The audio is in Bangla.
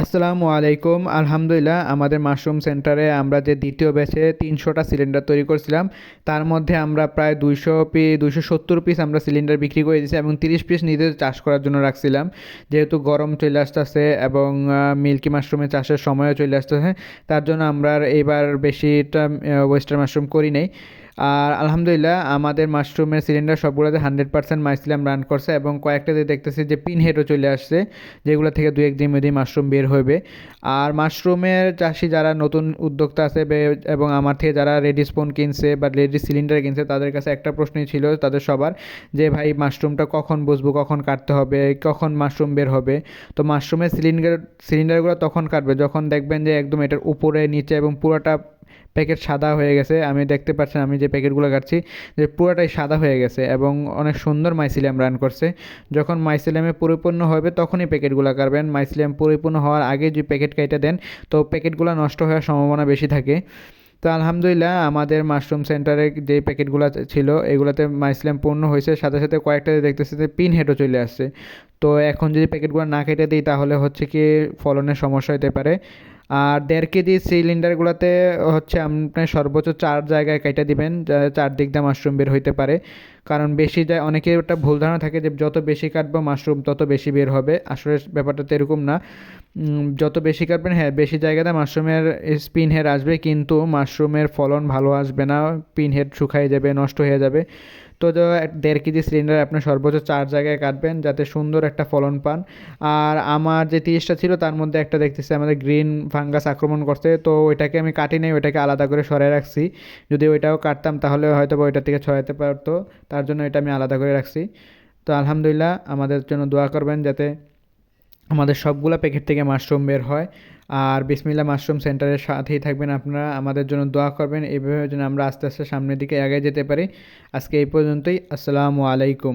আসসালামু আলাইকুম। আলহামদুলিল্লাহ, আমাদের মাশরুম সেন্টারে আমরা যে দ্বিতীয় ব্যাচে ৩০০টা সিলিন্ডার তৈরি করছিলাম, তার মধ্যে আমরা প্রায় ২৭০ পিস আমরা সিলিন্ডার বিক্রি করে দিয়েছি এবং ৩০ পিস নিজেদের চাষ করার জন্য রাখছিলাম। যেহেতু গরম চলে আসতেছে এবং মিল্কি মাশরুমের চাষের সময়ও চলে আসতেছে, তার জন্য আমরা আর এবার বেশিটা ওয়েস্টার্ন মাশরুম করি নাই। আর আলহামদুলিল্লাহ, আমাদের মাশরুমের সিলিন্ডার সবগুলোতে 100% মাইসিলিয়াম রান করছে এবং কয়েকটাতে দেখতেছি যে পিন হেডও চলে আসছে, যেগুলো থেকে দু এক দিন মধ্যেই মাশরুম বের হবে। আর মাশরুমের চাষি যারা নতুন উদ্যোক্তা আছে এবং আমার থেকে যারা রেডি স্পুন কিনছে বা রেডি সিলিন্ডার কিনছে, তাদের কাছে একটা প্রশ্নই ছিল তাদের সবার, যে ভাই মাশরুমটা কখন বুঝবো, কখন কাটতে হবে, কখন মাশরুম বের হবে। তো মাশরুমের সিলিন্ডারগুলো তখন কাটবে যখন দেখবেন যে একদম এটার উপরে নিচে এবং পুরোটা প্যাকেট সাদা হয়ে গেছে। আমি দেখতে পাচ্ছেন আমি যে প্যাকেটগুলো কাটছি, যে পুরোটাই সাদা হয়ে গেছে এবং অনেক সুন্দর মাইসিলিয়াম রান করছে। যখন মাইসিলিয়ামে পরিপূর্ণ হবে তখনই প্যাকেটগুলো কাটবেন। মাইসিলিয়াম পরিপূর্ণ হওয়ার আগে যদি প্যাকেট কেটে দেন, তো প্যাকেটগুলো নষ্ট হওয়ার সম্ভাবনা বেশি থাকে। তো আলহামদুলিল্লাহ, আমাদের মাশরুম সেন্টারে যে প্যাকেটগুলো ছিল এগুলোতে মাইসিলিয়াম পূর্ণ হয়েছে, সাথে সাথে কয়েকটাতে দেখতেছি যে পিন হেডও চলে আসছে। তো এখন যদি প্যাকেটগুলো না কেটে দিই তাহলে হচ্ছে কি ফলনের সমস্যা হতে পারে। আর 1.5 কেজি সিলিন্ডারগুলোতে হচ্ছে আপনার সর্বোচ্চ 4 জায়গায় কেটে দিবেন, চারদিক দিয়ে মাশরুম বের হইতে পারে। কারণ বেশি যায়, অনেকের একটা ভুল ধারণা থাকে যে যত বেশি কাটবো মাশরুম তত বেশি বের হবে। আসলে ব্যাপারটা তো এরকম না। যত বেশি কাটবেন, হ্যাঁ, বেশি জায়গাতে মাশরুমের স্পিন হেড আসবে, কিন্তু মাশরুমের ফলন ভালো আসবে না। পিন হেড শুকায় যাবে, নষ্ট হয়ে যাবে। তো 1.5 কেজি সিলিন্ডার আপনি সর্বোচ্চ 4 জায়গায় কাটবেন যাতে সুন্দর একটা ফলন পান। আর আমার যে 30টা ছিল তার মধ্যে একটা দেখতেছি আমাদের গ্রিন ফাঙ্গাস আক্রমণ করছে, তো ওইটাকে আমি কাটি নাই, ওইটাকে আলাদা করে সরাই রাখছি। যদি ওইটাও কাটতাম তাহলে হয়তো বা ওইটা থেকে ছড়াতে পারতো, তার জন্য এটা আমি আলাদা করে রাখছি। তো আলহামদুলিল্লাহ, আমাদের জন্য দোয়া করবেন যাতে আমাদের সবগুলা প্যাকেট থেকে মাশরুম বের হয়। আর বিসমিল্লাহ মাশরুম সেন্টারের সাথেই থাকবেন আপনারা, আমাদের জন্য দোয়া করবেন এইভাবে যেন আমরা আস্তে আস্তে সামনের দিকে এগিয়ে যেতে পারি। আজকে এই পর্যন্তই। আসসালামু আলাইকুম।